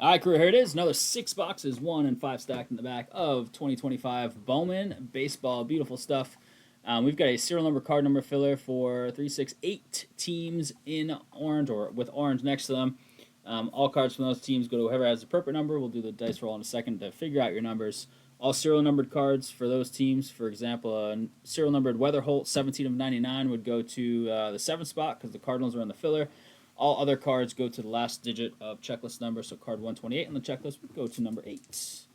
All right, crew, here it is. Another 6 boxes, 1 and 5 stacked in the back of 2025 Bowman Baseball. Beautiful stuff. We've got a serial number card number filler for 368 teams in orange or with orange next to them. All cards from those teams go to whoever has the appropriate number. We'll do the dice roll in a second to figure out your numbers. All serial numbered cards for those teams. For example, a serial numbered Weather Holt 17 of 99 would go to the 7th spot because the Cardinals are in the filler. All other cards go to the last digit of checklist number, so card 128 on the checklist would go to number 8.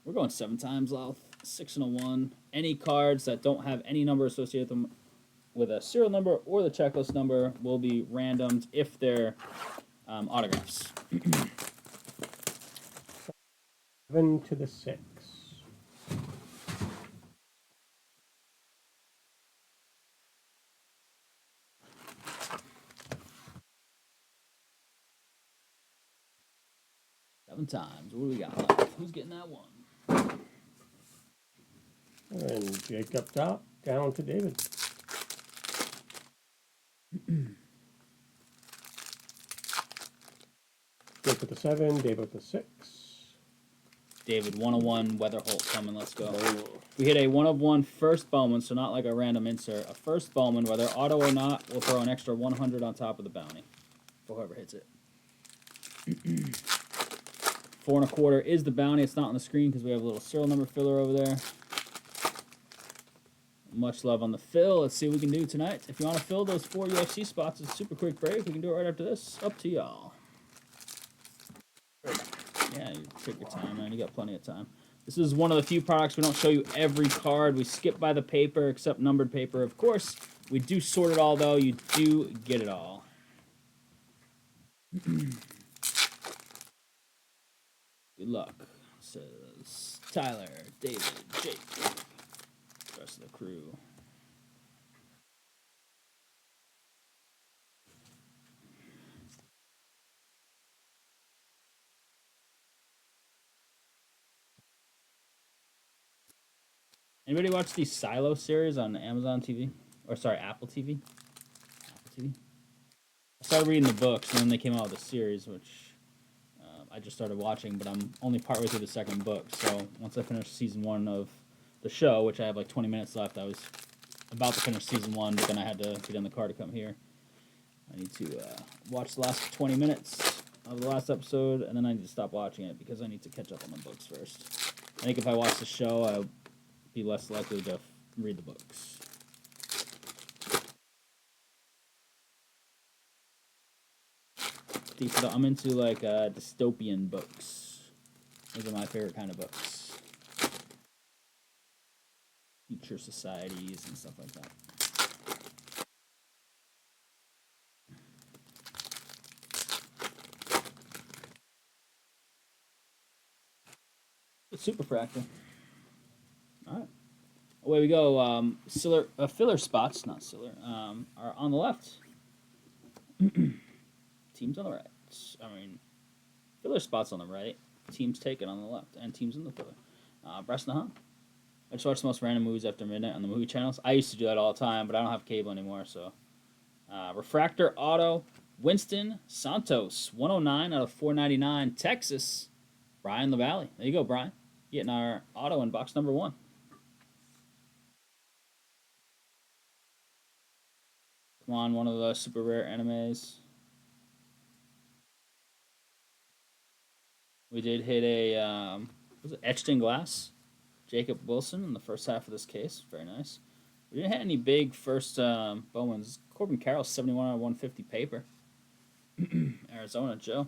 We're going 7 times, Louth. 6 and a 1. Any cards that don't have any number associated with them with a serial number or the checklist number will be randomed if they're autographs. 7 to the 6. Seven times. What do we got left? Who's getting that one? And Jake up top, down to David. Jake with the 7, David with the 6. David, 101 Weather Holt coming. Let's go. We hit a 1 of 1 first Bowman, so not like a random insert. A first Bowman, whether auto or not, we'll throw an extra 100 on top of the bounty for whoever hits it. 4 1/4 is the bounty. It's not on the screen because we have a little serial number filler over there. Much love on the fill. Let's see what we can do tonight. If you want to fill those 4 UFC spots, it's a super quick break. We can do it right after this. Up to y'all. Yeah, you take your time, man. You got plenty of time. This is one of the few products we don't show you every card. We skip by the paper, except numbered paper. Of course, we do sort it all, though. You do get it all. Good luck, says Tyler, David, Jake, the rest of the crew. Anybody watch the Silo series on Amazon TV? Or sorry, Apple TV? Apple TV? I started reading the books, and then they came out with a series, which I just started watching, but I'm only partway through the second book. So once I finish season 1 of the show, which I have like 20 minutes left, I was about to finish season 1, but then I had to get in the car to come here. I need to watch the last 20 minutes of the last episode, and then I need to stop watching it because I need to catch up on the books first. I think if I watch the show, I'll be less likely to read the books. I'm into like dystopian books. Those are my favorite kind of books. Future societies and stuff like that. Super fractal. All right. Away we go. Filler spots, not Siller, are on the left. Teams on the right. Filler spots on the right. Teams taken on the left. And teams in the filler. Breast Nahan. I just watch the most random movies after midnight on the movie channels. I used to do that all the time, but I don't have cable anymore, so. Refractor Auto. Winston Santos. 109 out of 499. Texas. Brian LaValle. There you go, Brian. Getting our auto in box number 1. Come on, one of the super rare animes. We did hit a, was it Etched in Glass? Jacob Wilson in the first half of this case. Very nice. We didn't hit any big first Bowmans. Corbin Carroll, 71 out of 150 paper. Arizona Joe.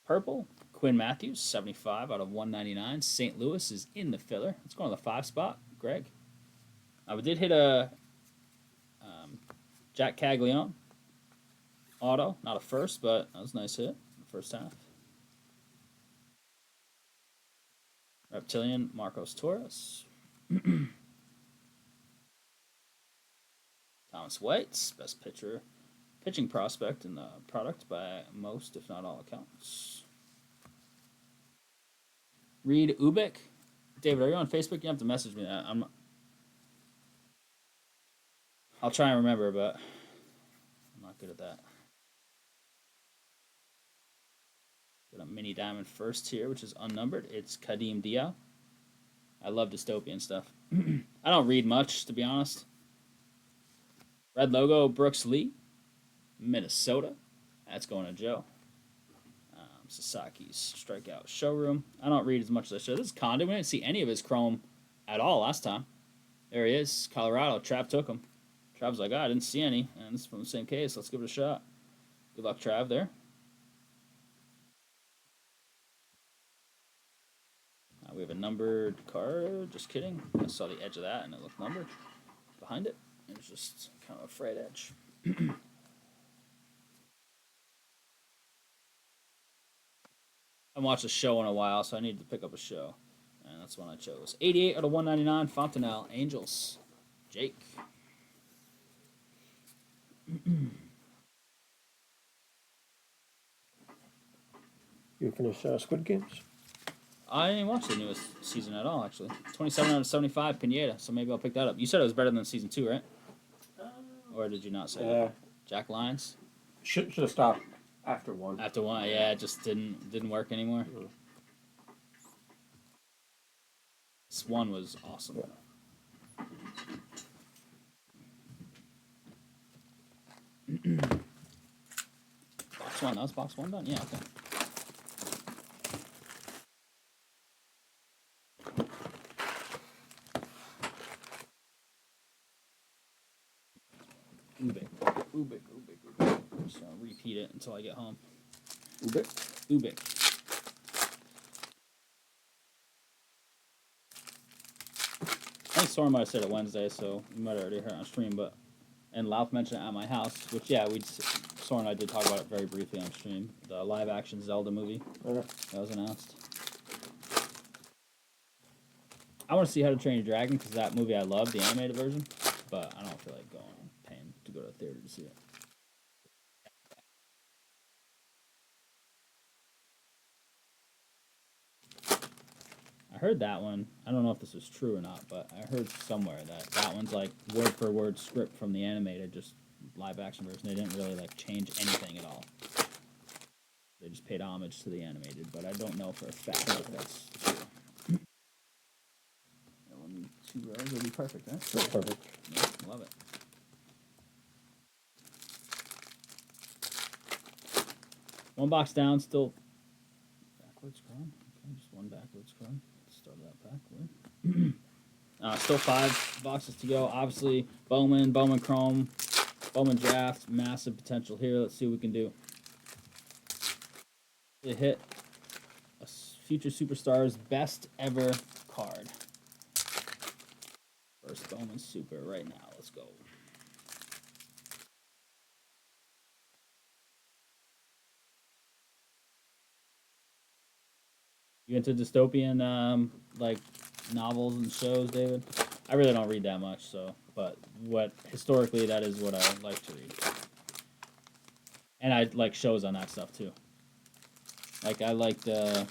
Purple, Quinn Matthews, 75 out of 199. St. Louis is in the filler. Let's go on the 5 spot. Greg. We did hit a Jack Caglione auto. Not a first, but that was a nice hit in the first half. Reptilian, Marcos Torres. Thomas White, best pitching prospect in the product by most, if not all accounts. Reed Ubik. David, are you on Facebook? You have to message me that. I'll try and remember, but I'm not good at that. mini diamond first here, which is unnumbered. It's Kadeem Dia. I love dystopian stuff. I don't read much, to be honest. Red logo, Brooks Lee, Minnesota. That's going to Joe. Sasaki's strikeout showroom. I don't read as much as I should. This is Condon. We didn't see any of his chrome at all last time. There he is, Colorado. Trav took him. Trav's like, I didn't see any, and this is from the same case. Let's give it a shot. Good luck, Trav, there. We have a numbered card. Just kidding. I saw the edge of that, and it looked numbered. Behind it, it was just kind of a frayed edge. I haven't watched a show in a while, so I needed to pick up a show. And that's one I chose. 88 out of 199, Fontanelle, Angels. Jake. You finish Squid Games? I didn't watch the newest season at all, actually. 27 out of 75, Pineda, so maybe I'll pick that up. You said it was better than season 2, right? Or did you not say that? Jack Lyons? Should have stopped after 1. After 1, yeah, it just didn't work anymore. This 1 was awesome. Yeah. Box 1, that was box 1 done? Yeah, okay. Ubik. Just gonna repeat it until I get home. Ubik. I think Soren might have said it Wednesday, so you might have already heard it on stream, and Lauf mentioned it at my house, which, yeah, Soren and I did talk about it very briefly on stream. The live-action Zelda movie that was announced. I want to see How to Train Your Dragon, because that movie I love, the animated version, but I don't feel like paying to go to the theater to see it. I heard that one. I don't know if this is true or not, but I heard somewhere that one's like word for word script from the animated, just live action version. They didn't really like change anything at all. They just paid homage to the animated, but I don't know for a fact if that's true. Only 2 rows will be perfect, right? That's perfect. Yeah, love it. One box down, still backwards card. Okay, just one backwards card. Start that backward. Still 5 boxes to go. Obviously, Bowman Chrome, Bowman Draft, massive potential here. Let's see what we can do. It hit a Future Superstars best ever card. First Bowman Super right now. Let's go. You into dystopian like novels and shows, David? I really don't read that much, but historically that is what I like to read. And I like shows on that stuff too. Like I liked it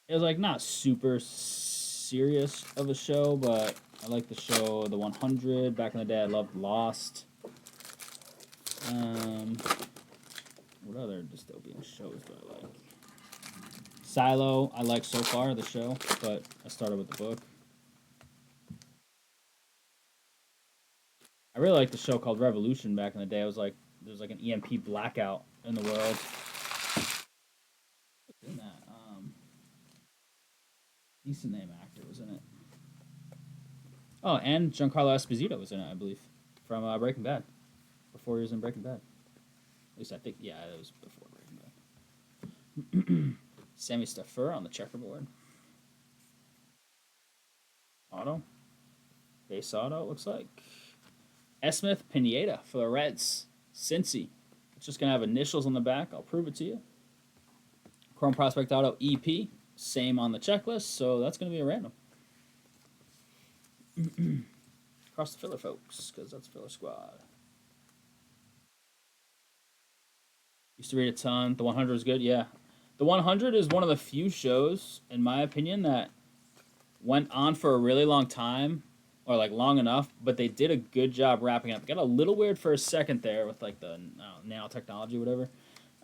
was like not super serious of a show, but I like the show The 100. Back in the day I loved Lost. What other dystopian shows do I like? Silo, I like so far, the show, but I started with the book. I really liked the show called Revolution back in the day. It was like, there was like an EMP blackout in the world. What's in that? Decent name actor was in it. Oh, and Giancarlo Esposito was in it, I believe, from Breaking Bad. Before he was in Breaking Bad. At least I think, yeah, it was before Breaking Bad. Sammy Staffer on the checkerboard. Auto. Base auto, it looks like. Esmith Pineda for the Reds. Cincy. It's just going to have initials on the back. I'll prove it to you. Chrome Prospect Auto EP. Same on the checklist, so that's going to be a random. Across the filler, folks, because that's filler squad. Used to read a ton. The 100 was good, yeah. The 100 is one of the few shows, in my opinion, that went on for a really long time, or like long enough, but they did a good job wrapping up. Got a little weird for a second there with like the nanotechnology, whatever.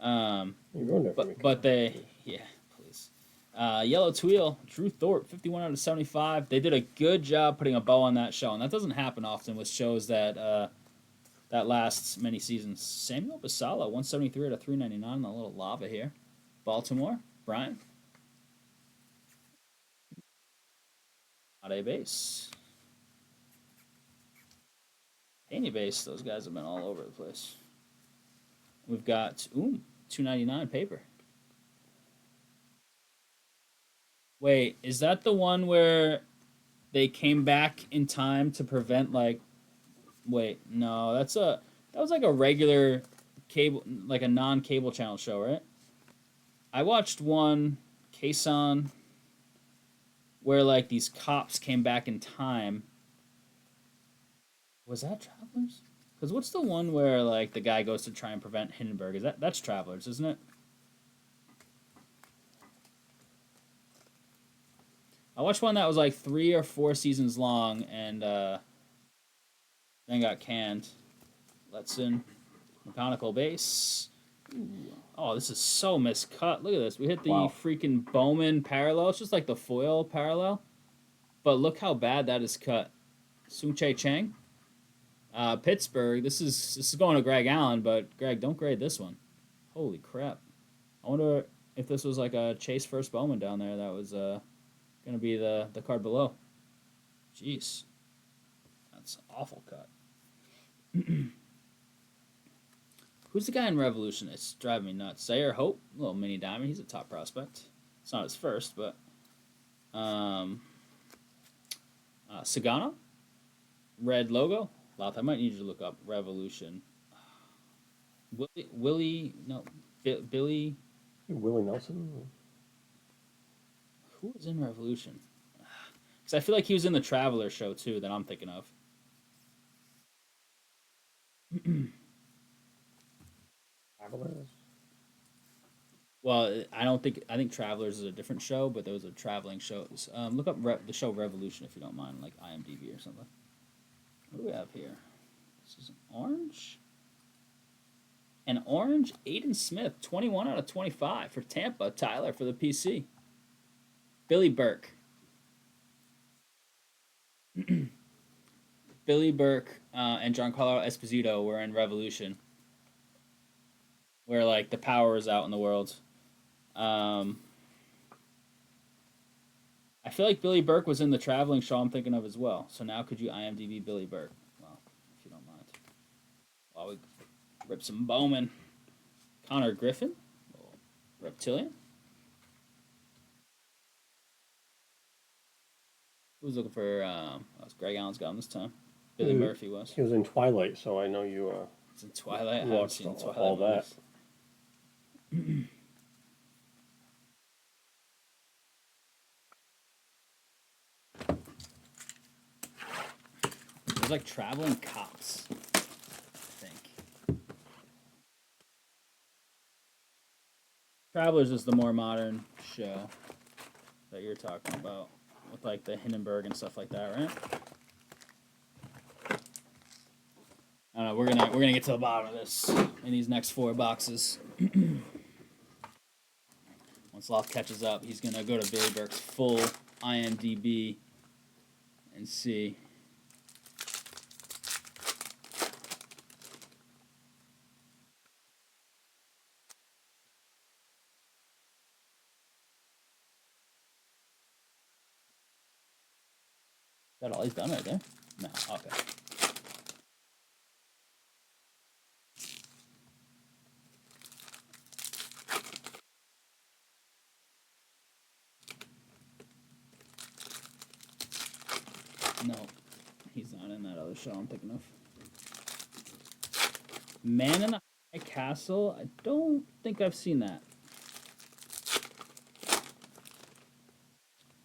You ruined it for me. But they, yeah, please. Yellow Tweel, Drew Thorpe, 51 out of 75. They did a good job putting a bow on that show, and that doesn't happen often with shows that that lasts many seasons. Samuel Basala, 173 out of 399. A little lava here. Baltimore, Brian. Not a base. Any base, those guys have been all over the place. We've got, 299 paper. Wait, is that the one where they came back in time to prevent like? Wait, no, that was like a regular cable, like a non-cable channel show, right? I watched one, Kason, where like these cops came back in time. Was that Travelers? Because what's the one where like the guy goes to try and prevent Hindenburg? That's Travelers, isn't it? I watched one that was like 3 or 4 seasons long and then got canned. Letson, mechanical base. Ooh. Oh, this is so miscut. Look at this. We hit the freaking Bowman parallel. It's just like the foil parallel. But look how bad that is cut. Sung Chae Chang. Pittsburgh. This is going to Greg Allen, but Greg, don't grade this one. Holy crap. I wonder if this was like a Chase first Bowman down there that was going to be the card below. Jeez. That's an awful cut. Who's the guy in Revolution? It's driving me nuts. Zaire Hope, little mini diamond. He's a top prospect. It's not his first, but Sagana, red logo. Loth, I might need you to look up Revolution. Billy Willie Nelson. Who was in Revolution? Because I feel like he was in the Traveler show too. That I'm thinking of. Travelers. Well, I think Travelers is a different show, but those are traveling shows. Look up the show Revolution if you don't mind, like IMDb or something. What do we have here? This is an orange. An orange, Aiden Smith, 21 out of 25 for Tampa. Tyler for the PC. Billy Burke. Billy Burke and Giancarlo Esposito were in Revolution, where like the power is out in the world. I feel like Billy Burke was in the traveling show I'm thinking of as well. So now could you IMDb Billy Burke? Well, if you don't mind. While we rip some Bowman. Connor Griffin. Reptilian. Who's looking for... was Greg Allen's got him this time. Billy Murphy was. He was in Twilight, so I know you... It's in Twilight? I haven't seen Twilight all that. There's like traveling cops, I think. Travelers is the more modern show that you're talking about, with like the Hindenburg and stuff like that, right? I don't know. We're gonna get to the bottom of this in these next 4 boxes. Once Loft catches up, he's gonna go to Billy Burke's full IMDb and see. Is that all he's done right there? No, okay. No, he's not in that other show I'm thinking of. Man in the High Castle? I don't think I've seen that.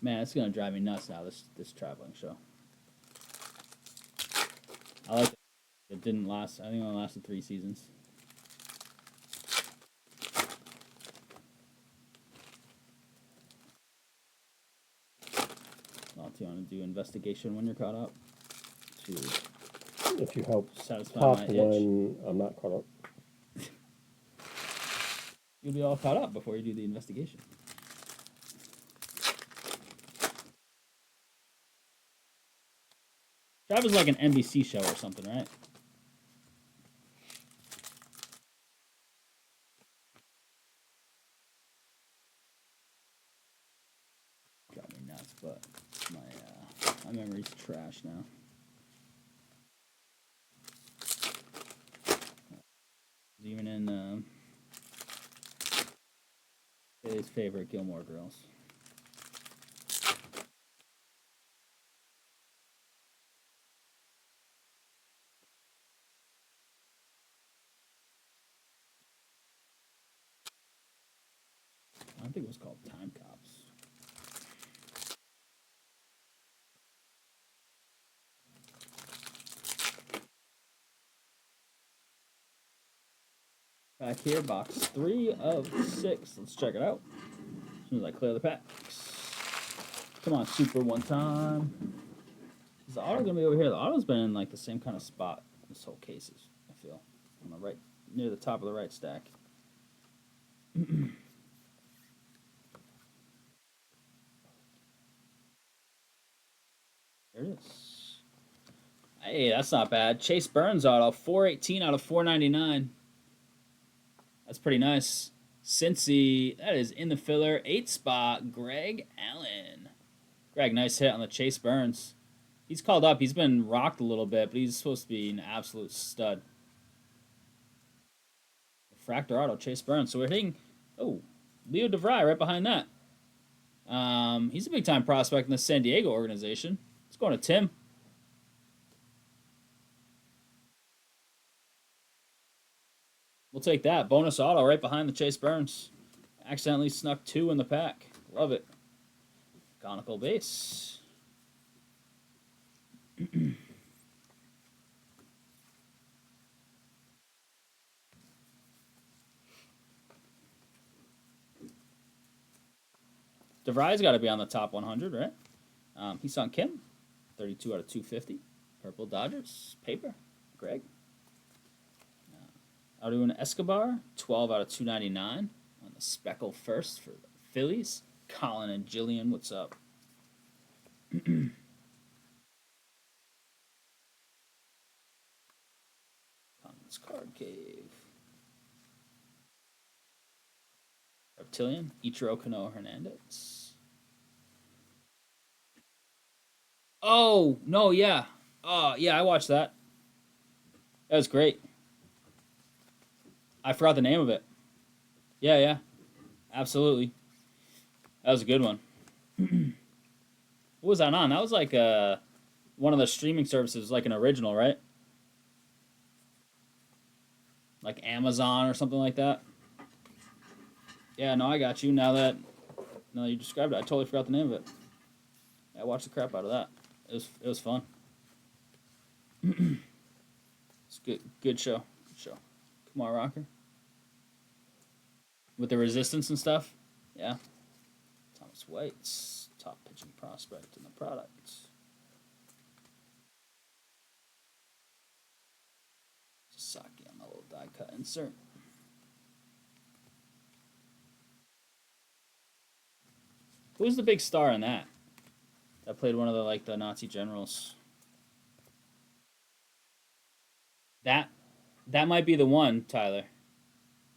Man, it's gonna drive me nuts now, this traveling show. I like it. It didn't last, I think it only lasted 3 seasons. Well, do you want to do investigation when you're caught up? If you help satisfy top my itch. when I'm not caught up. You'll be all caught up before you do the investigation. Drive is like an NBC show or something, right? Drive me nuts, but my memory's trash now. Even in his favorite Gilmore Girls. I think it was called Time Cops. Back here, box 3 of 6. Let's check it out. As soon as I clear the packs. Come on, super one time. Is the auto gonna be over here? The auto's been in like the same kind of spot this whole case is, I feel. On the right, near the top of the right stack. There it is. Hey, that's not bad. Chase Burns auto, 418 out of 499. That's pretty nice. Cincy, that is in the filler. 8 spot, Greg Allen. Greg, nice hit on the Chase Burns. He's called up. He's been rocked a little bit, but he's supposed to be an absolute stud. Fractor auto, Chase Burns. So we're hitting, Leo DeVry right behind that. He's a big-time prospect in the San Diego organization. Let's go to Tim. We'll take that. Bonus auto right behind the Chase Burns. Accidentally snuck 2 in the pack. Love it. Conical base. DeVry's got to be on the top 100, right? Heesung Kim, 32 out of 250. Purple Dodgers. Paper. Greg. Audun Escobar, 12 out of 299 on the Speckle first for the Phillies. Colin and Jillian, what's up? Colin's Card Cave. Reptilian, Ichiro Kano Hernandez. Oh, no, yeah. Yeah, I watched that. That was great. I forgot the name of it. Yeah. Absolutely. That was a good one. What was that on? That was like one of the streaming services, like an original, right? Like Amazon or something like that. Yeah, no, I got you. Now that you described it, I totally forgot the name of it. I watched the crap out of that. It was fun. It's good show. Good show. Come on, Rocker. With the resistance and stuff. Yeah. Thomas White's top pitching prospect in the product. Sasaki on the little die cut insert. Who's the big star in that? That played one of the Nazi generals. That might be the one, Tyler.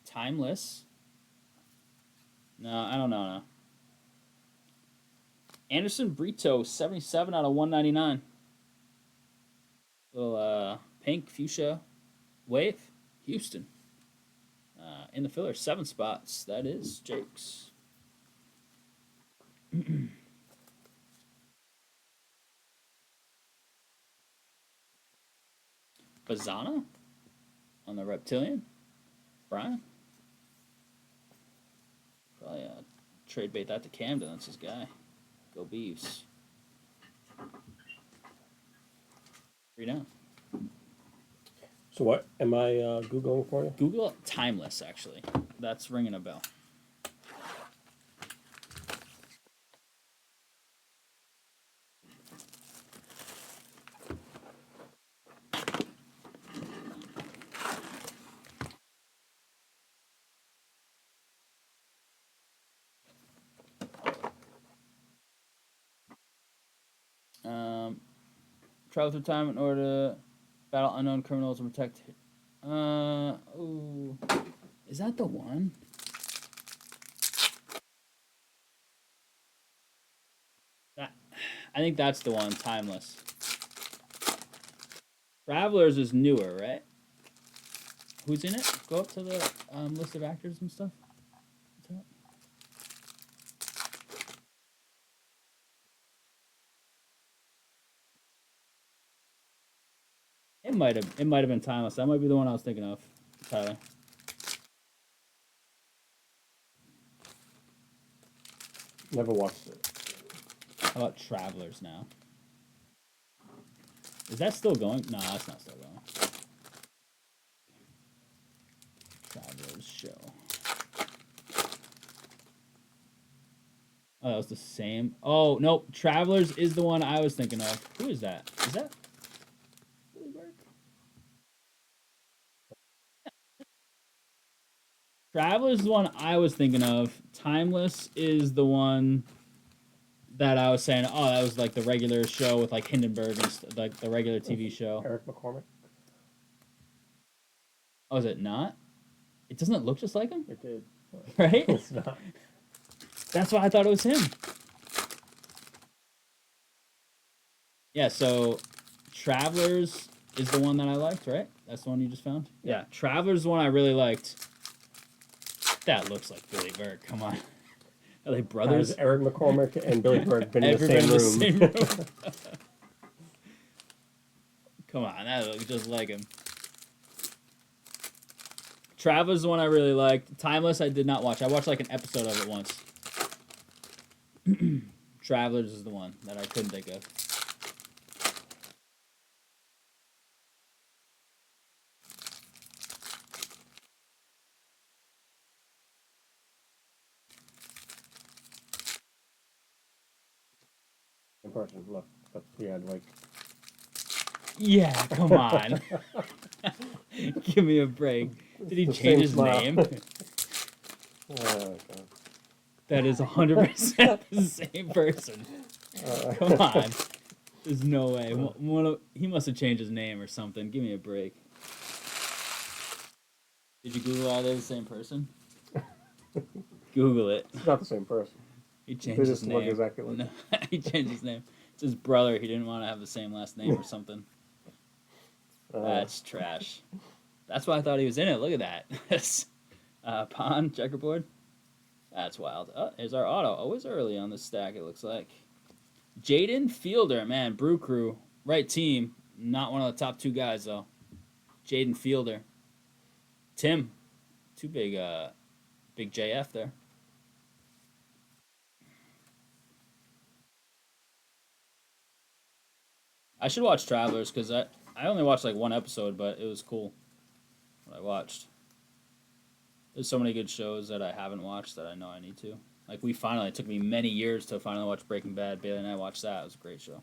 Timeless? No, I don't know. No. Anderson Brito, 77 out of 199. Little pink fuchsia wave. Houston. In the filler, 7 spots. That is Jake's. Bazana on the Reptilian. Brian. Probably trade bait that to Camden. That's his guy. Go Beavs. 3 down. So what am I Googling for you? Google Timeless, actually. That's ringing a bell. Travel through time in order to battle unknown criminals and protect. Ooh, is that the one? That, I think that's the one. Timeless. Travelers is newer, right? Who's in it? Go up to the list of actors and stuff. It might have been Timeless. That might be the one I was thinking of, Tyler. Never watched it. How about Travelers now? Is that still going? No, that's not still going. Travelers show. Oh, that was the same. Oh, nope. Travelers is the one I was thinking of. Who is that? Is that Billy Burke? Travelers is the one I was thinking of. Timeless is the one that I was saying. Oh, that was like the regular show with like Hindenburg and like the regular TV show. Eric McCormick. Oh, is it not? It doesn't look just like him, It did. right? It's not. That's why I thought it was him. Yeah, so Travelers is the one that I liked, right? That's the one you just found? Yeah, Travelers is the one I really liked. That looks like Billy Burke. Come on. Are they brothers? Has Eric McCormick and Billy Burke been in the same room? Same room. Come on, that looks just like him. Travelers is the one I really liked. Timeless, I did not watch. I watched like an episode of it once. Travelers is the one that I couldn't think of. In person, look. But he had like. Yeah, come on. Give me a break. Did he change his name? Oh, God. That is 100% the same person. Come on. There's no way. He must have changed his name or something. Give me a break. Did you Google are they the same person? Google it. It's not the same person. He changed his name. Look exactly like No, he changed his name. It's his brother. He didn't want to have the same last name or something. That's trash. That's why I thought he was in it. Look at that. Pawn, checkerboard. That's wild. Oh, here's our auto. Always early on the stack, it looks like. Jaden Fielder, man. Brew Crew. Right team. Not one of the top two guys, though. Jaden Fielder. Tim. Too big, big JF there. I should watch Travelers because I only watched like one episode, but it was cool what I watched. There's so many good shows that I haven't watched that I know I need to. Like it took me many years to finally watch Breaking Bad. Bailey and I watched that. It was a great show.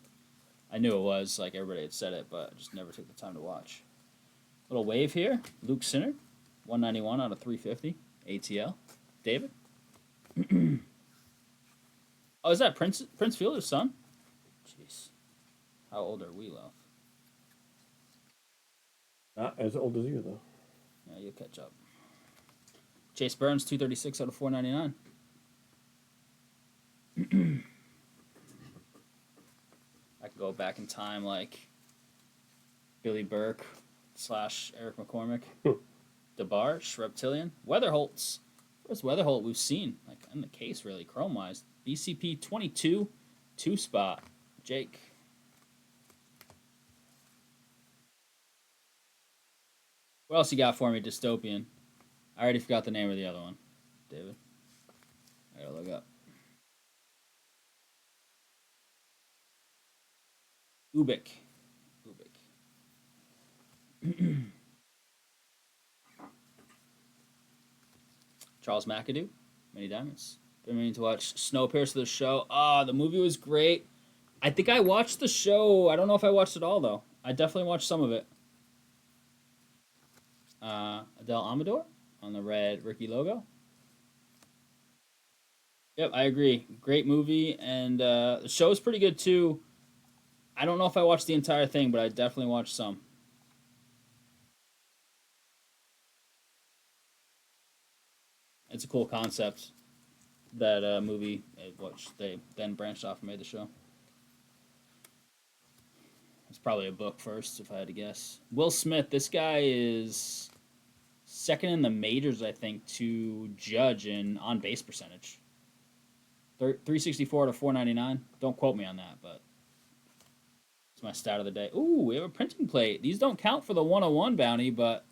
I knew it was, like everybody had said it, but I just never took the time to watch. Little wave here. Luke Sinner, 191 out of 350. ATL. David. Oh, is that Prince Fielder's son? Jeez. How old are we, Love? Not as old as you, though. Yeah, you'll catch up. Chase Burns, 236 out of 499. I could go back in time like Billy Burke / Eric McCormick. DeBarge, Reptilian. Weatherholtz. Where's Weatherholt we've seen? Like in the case, really, chrome-wise. BCP 22, 2-spot. Jake. What else you got for me, Dystopian? I already forgot the name of the other one, David. I gotta look up. Ubik. Charles McAdoo, Many Diamonds. Been meaning to watch Snowpiercer, the show. The movie was great. I think I watched the show. I don't know if I watched it all, though. I definitely watched some of it. Adele Amador on the red Ricky logo. Yep, I agree. Great movie, and the show's pretty good, too. I don't know if I watched the entire thing, but I definitely watched some. It's a cool concept. That movie, which they then branched off and made the show. It's probably a book first, if I had to guess. Will Smith, this guy is second in the majors, I think, to judge in on base percentage. 364 to 499. Don't quote me on that, but it's my stat of the day. Ooh, we have a printing plate. These don't count for the 101 bounty, but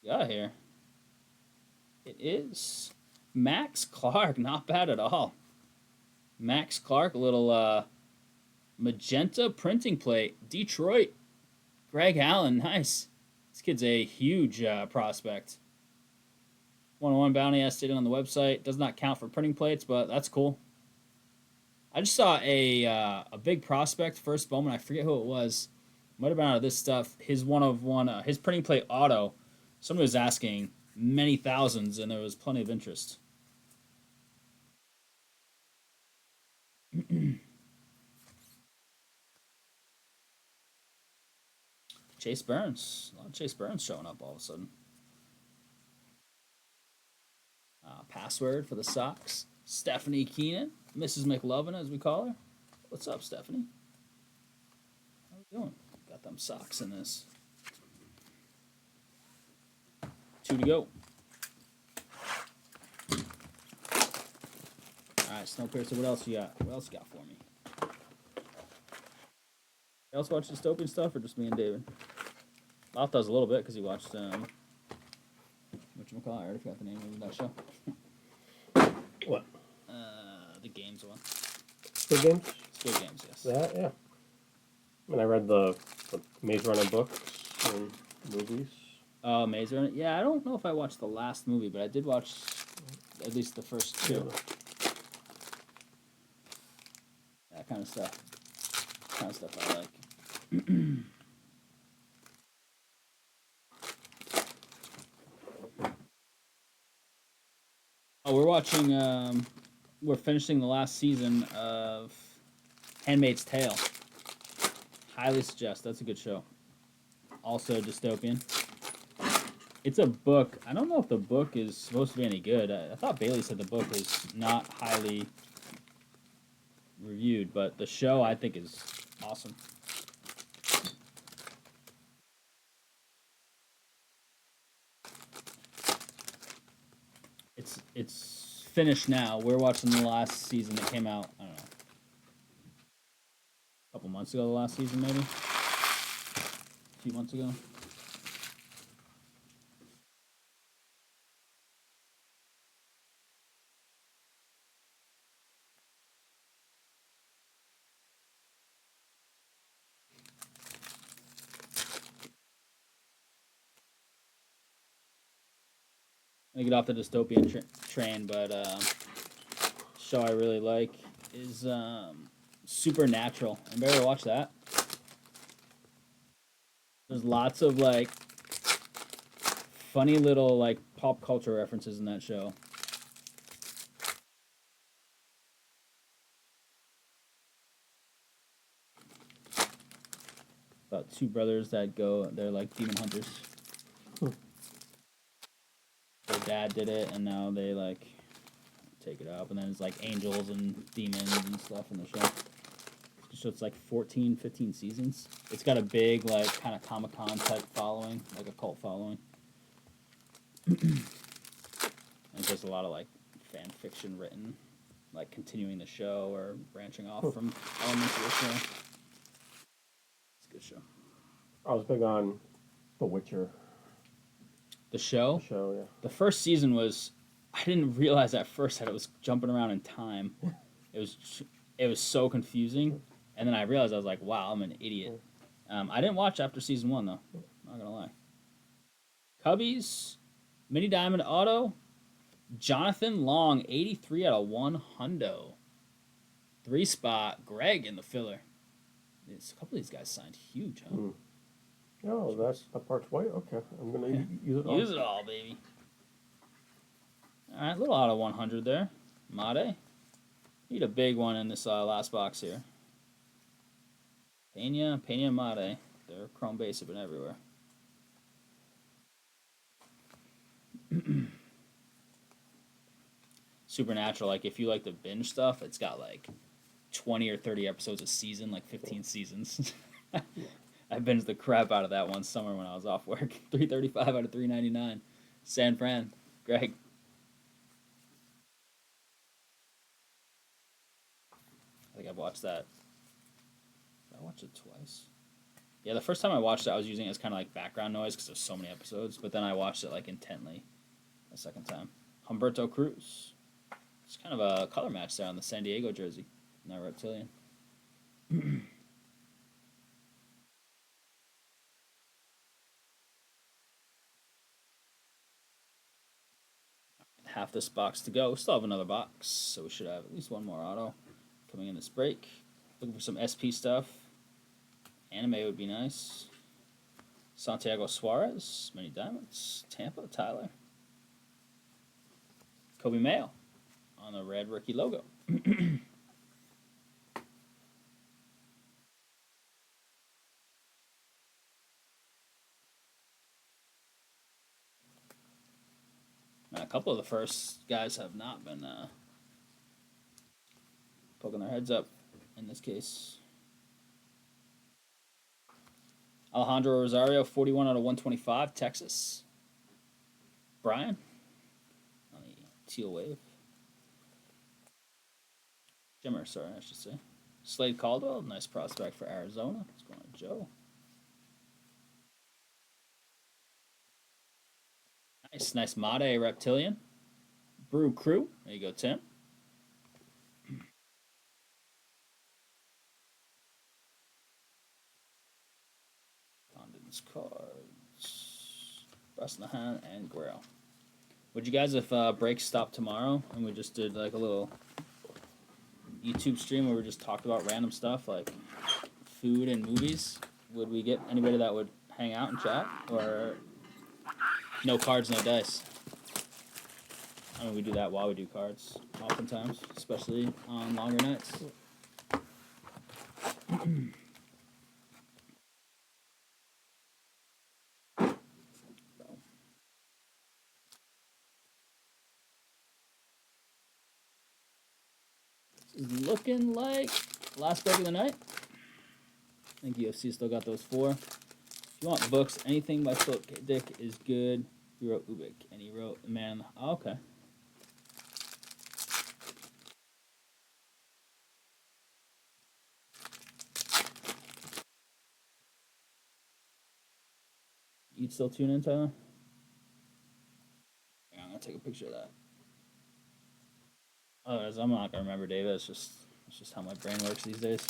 yeah, here it is. Max Clark, not bad at all. Max Clark, a little magenta printing plate. Detroit. Greg Allen, nice. This kid's a huge prospect. 101 bounty as stated on the website. Does not count for printing plates, but that's cool. I just saw a big prospect first Bowman. I forget who it was. Might have been out of this stuff. His 1 of 1, his printing plate auto. Somebody was asking many thousands, and there was plenty of interest. Chase Burns. A lot of Chase Burns showing up all of a sudden. Password for the Sox. Stephanie Keenan. Mrs. McLovin, as we call her. What's up, Stephanie? How we doing? Got them socks in this. 2 to go. Alright, Snowpiercer, what else you got? What else you got for me? You else watch dystopian stuff, or just me and David? Loth does a little bit, because he watched, whatchamacallit, I already forgot the name of that show. What? The games one. Good games? Squid Games, yes. That, yeah. I mean, I read the Maze Runner books and movies. Oh, Maze Runner? Yeah, I don't know if I watched the last movie, but I did watch at least the first 2. Yeah. That kind of stuff. Kind of stuff I like. Oh, we're watching, we're finishing the last season of Handmaid's Tale. Highly suggest. That's a good show. Also dystopian. It's a book. I don't know if the book is supposed to be any good. I thought Bailey said the book is not highly reviewed, but the show I think is awesome. It's finished now. We're watching the last season that came out, I don't know, a couple months ago, the last season maybe? A few months ago. I get off the dystopian train, but show I really like is Supernatural. Anybody ever watch that? There's lots of like funny little like pop culture references in that show. About 2 brothers that they're like demon hunters. Their dad did it, and now they like take it up, and then it's like angels and demons and stuff in the show. So it's like 14, 15 seasons. It's got a big like kind of Comic-Con type following, like a cult following. And there's a lot of like fan fiction written, like continuing the show or branching off from elements of the show. It's a good show. I was big on The Witcher. The show? The show, yeah. The first season was, I didn't realize at first that it was jumping around in time. It was so confusing, and then I realized I was like, wow, I'm an idiot. I didn't watch after season 1 though. Not gonna lie. Cubbies, Mini Diamond Auto, Jonathan Long, 83 out of 100. 3 spot, Greg in the filler. A couple of these guys signed huge, huh? Oh, that part's white? Okay. I'm going to use it all. Use it all, baby. All right, little out of 100 there. Made. Need a big one in this last box here. Pena Mate. Their chrome base have been everywhere. Supernatural, like if you like the binge stuff, it's got like 20 or 30 episodes a season, like 15 seasons. I binged the crap out of that one summer when I was off work. 335 out of 399. San Fran. Greg. I think I've watched that. I watched it twice. Yeah, the first time I watched it, I was using it as kind of like background noise because there's so many episodes. But then I watched it like intently the second time. Humberto Cruz. It's kind of a color match there on the San Diego jersey. Not Reptilian. Half this box to go. Still have another box, so we should have at least one more auto coming in this break. Looking for some SP stuff. Anime would be nice. Santiago Suarez, many diamonds. Tampa, Tyler. Kobe Mayo on the red rookie logo. A couple of the first guys have not been poking their heads up in this case. Alejandro Rosario, 41 out of 125, Texas. Brian on the teal wave. Shimmer, sorry, I should say. Slade Caldwell, nice prospect for Arizona. What's going on, Joe? Nice Mate Reptilian. Brew Crew. There you go, Tim. Condon's cards. Bresnahan and Guerrero. Would you guys, if breaks stopped tomorrow and we just did like a little YouTube stream where we just talked about random stuff like food and movies, would we get anybody that would hang out and chat? Or no cards, no dice? I mean, we do that while we do cards, oftentimes, especially on longer nights. Looking like last break of the night. I think UFC still got those 4. If you want books, anything by Philip Dick is good. He wrote Ubik, and he wrote The Man. Oh, okay. You'd still tune in, Tyler? Yeah, I'm gonna take a picture of that. Otherwise, I'm not gonna remember data. It's just how my brain works these days.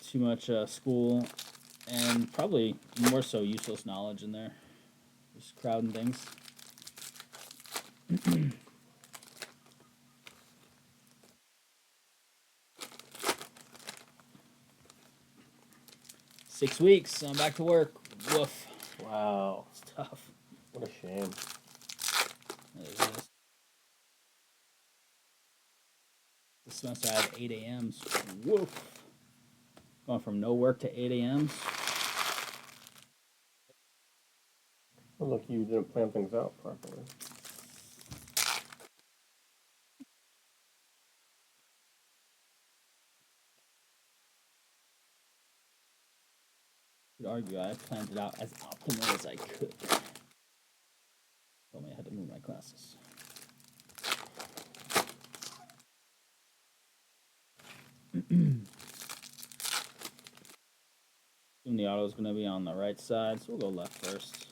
Too much school, and probably more so useless knowledge in there. Just crowding things. 6 weeks. I'm back to work. Woof. Wow. It's tough. What a shame. This semester I have 8 a.m.s. Woof. Going from no work to 8 a.m.s. Well, look, you didn't plan things out properly. Could argue I planned it out as optimal as I could. Told me I had to move my classes. Assume the auto is going to be on the right side, so we'll go left first.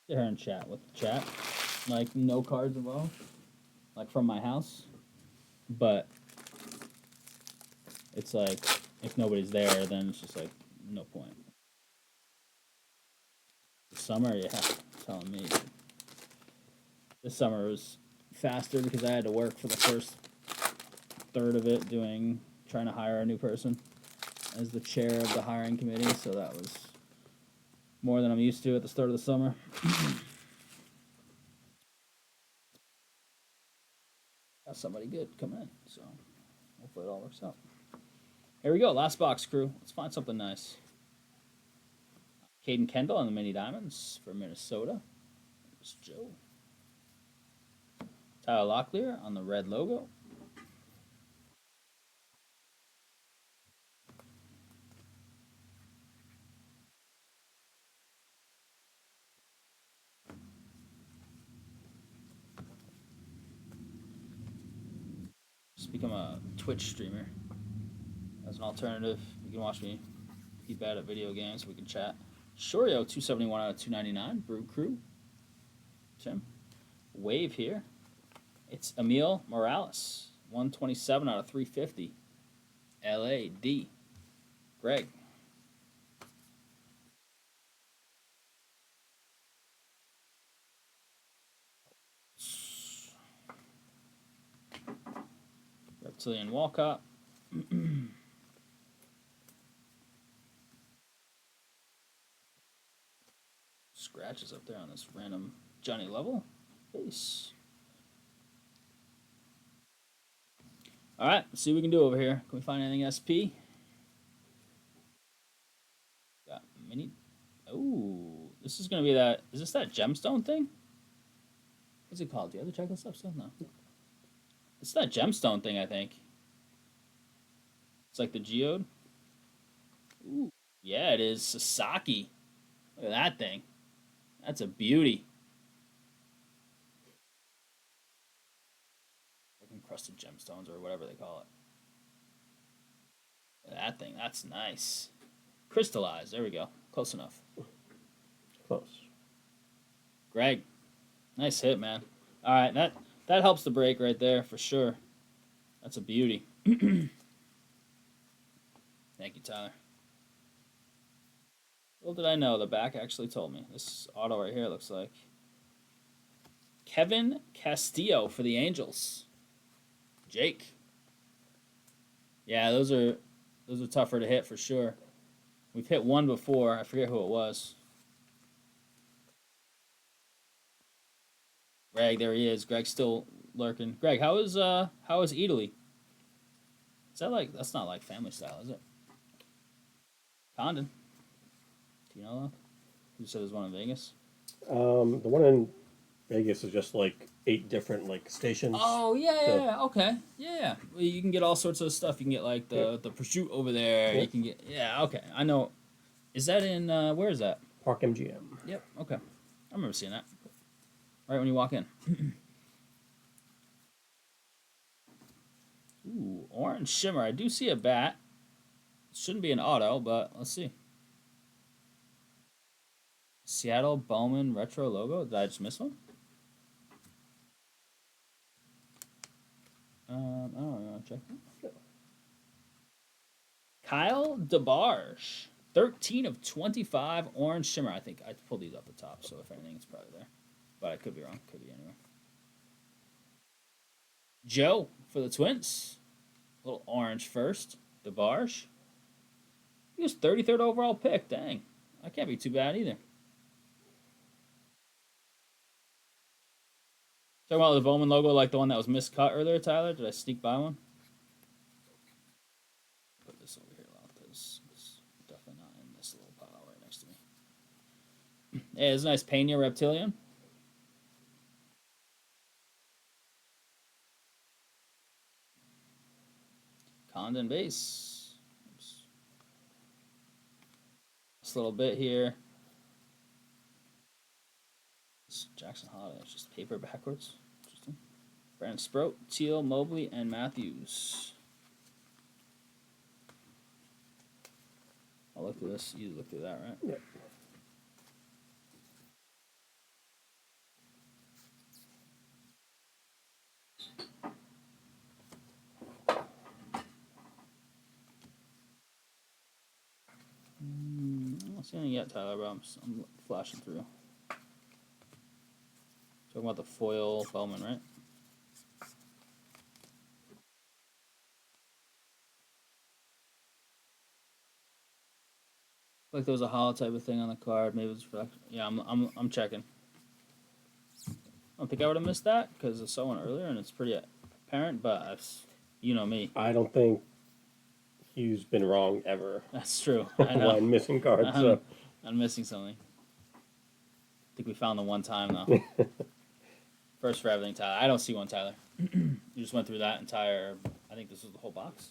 Sit here and chat with the chat. Like, no cards involved. Like, from my house. But it's like, if nobody's there, then it's just like, no point. This summer, yeah, telling me. This summer was faster because I had to work for the first third of it trying to hire a new person as the chair of the hiring committee, so that was More than I'm used to at the start of the summer. Got somebody good coming in, so hopefully it all works out. Here we go, last box, crew. Let's find something nice. Caden Kendall on the mini diamonds for Minnesota. There's Joe. Tyler Locklear on the red logo. Just become a Twitch streamer as an alternative. You can watch me be bad at video games. We can chat. Shorio 271 out of 299. Brew Crew. Tim. Wave here. It's Emil Morales. 127 out of 350. LAD. Greg. Reptilian Walcott. Scratches up there on this random Johnny Level base. All right, let's see what we can do over here. Can we find anything SP? Got mini. Oh, this is gonna be that. Is this that gemstone thing? What's it called? Do you have the checklist up still? No. It's that gemstone thing, I think. It's like the geode. Ooh, yeah, it is. Sasaki. Look at that thing. That's a beauty. Like encrusted gemstones or whatever they call it. Look at that thing. That's nice. Crystallized. There we go. Close enough. Close. Greg. Nice hit, man. All right, that helps the break right there for sure. That's a beauty. Thank you, Tyler. Little did I know, the back actually told me. This auto right here looks like Kevin Castillo for the Angels. Jake. Yeah, those are tougher to hit for sure. We've hit one before. I forget who it was. Greg, there he is. Greg's still lurking. Greg, how is Italy? Is that like, that's not like family style, is it? Condon. Do you know that? You said there's one in Vegas. The one in Vegas is just like 8 different like stations. Oh yeah, okay, yeah. Well, you can get all sorts of stuff. You can get like the prosciutto over there. Yep. You can get okay. I know. Is that in where is that? Park MGM. Yep. Okay. I remember seeing that. Right when you walk in. Ooh, orange shimmer. I do see a bat. Shouldn't be an auto, but let's see. Seattle Bowman retro logo. Did I just miss one? I don't know. Check that. Kyle DeBarge. 13 of 25 orange shimmer. I think I pulled these off the top, so if anything, it's probably there. But I could be wrong. Could be anywhere. Joe for the Twins. A little orange first. DeBarge. He was 33rd overall pick. Dang. That can't be too bad either. Talking about the Bowman logo like the one that was miscut earlier, Tyler? Did I sneak by one? Put this over here a lot because it's definitely not in this little pile right next to me. Hey, it's a nice Pena Reptilian. Condon base. Oops. This little bit here. This Jackson Holiday. It's just paper backwards. Interesting. Brandon Sproat, Teal, Mobley, and Matthews. I'll look through this. You look through that, right? Yep. I don't see anything yet, Tyler, but I'm flashing through. Talking about the foil Bowman, right? Like there was a hollow type of thing on the card. Maybe it was reflection. Yeah, I'm checking. I don't think I would have missed that because I saw one earlier and it's pretty apparent. But you know me. I don't think Hugh's been wrong ever That's true. I know. when missing cards. So. I'm missing something. I think we found the one time though. First for everything, Tyler. I don't see one, Tyler. You just went through that entire. I think this was the whole box.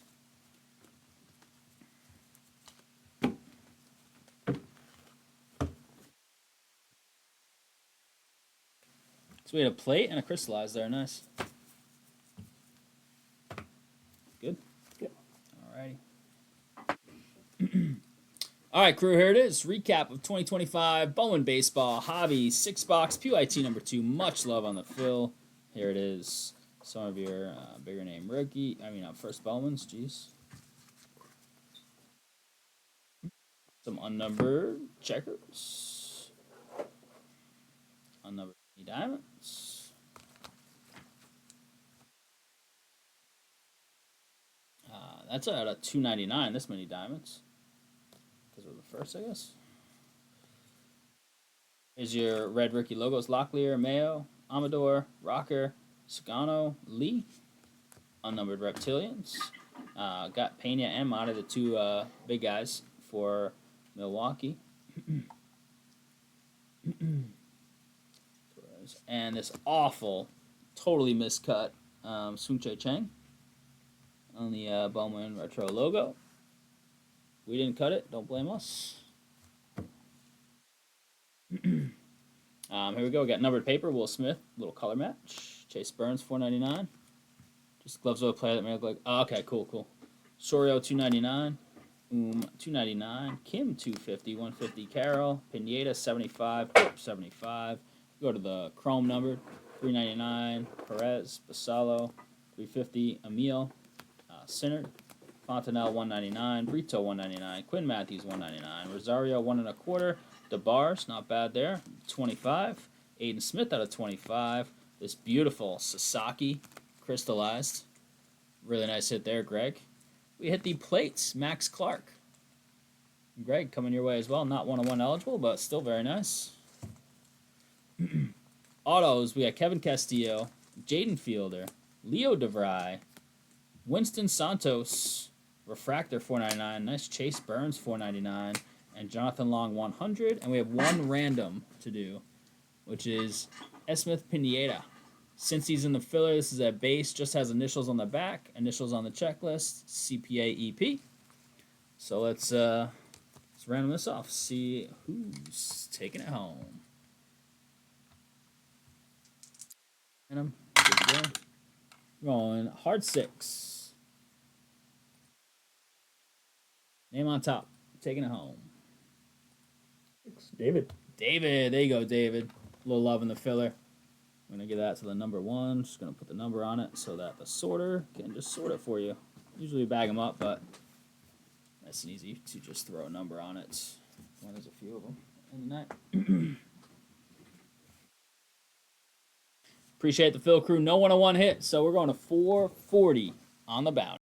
So we had a plate and a crystallized there. Nice. Good? Yep. Alrighty. All right, crew, here it is. Recap of 2025 Bowman Baseball Hobby 6-box PYT number 2. Much love on the fill. Here it is. Some of your bigger name rookie. First Bowmans. Jeez. Some unnumbered checkers. Unnumbered diamonds. That's out of 299. This many diamonds. Because we're the first, I guess. Here's your red rookie logos: Locklear, Mayo, Amador, Rocker, Sagano, Lee. Unnumbered reptilians. Got Pena and Mata, the two big guys for Milwaukee. And this awful, totally miscut Sun Che Chang on the Bowman Retro logo. We didn't cut it. Don't blame us. Here we go. We got numbered paper. Will Smith, little color match. Chase Burns, $4.99. Just gloves of a player that may look like. Oh, okay, cool. Sorio, $2.99. $2.99. Kim, $2.50. $1.50. Carroll. Pineda, $75. $75. Go to the chrome numbered. $3.99. Perez, Basallo, $3.50. Emil, Sinner. Fontanelle, $1.99. Brito, $1.99. Quinn Matthews, $1.99. Rosario, $1.25. DeBar's, not bad there, $25. Aiden Smith out of $25. This beautiful Sasaki crystallized. Really nice hit there, Greg. We hit the plates. Max Clark. Greg coming your way as well. Not 101 eligible, but still very nice. Autos, we got Kevin Castillo, Jaden Fielder, Leo DeVry, Winston Santos, Refractor, $4.99. Nice Chase Burns, $4.99. And Jonathan Long, $100. And we have one random to do, which is Esmith Pineda. Since he's in the filler, this is at base, just has initials on the back, initials on the checklist, CPA EP. So let's random this off, see who's taking it home. Random, good to go. Going hard 6. Name on top, taking it home. David. David, there you go, David. A little love in the filler. I'm going to give that to the number 1. Just going to put the number on it so that the sorter can just sort it for you. Usually bag them up, but nice and easy to just throw a number on it when there's a few of them in the night. Appreciate the fill, crew. No 101 hit, so we're going to 440 on the bounty.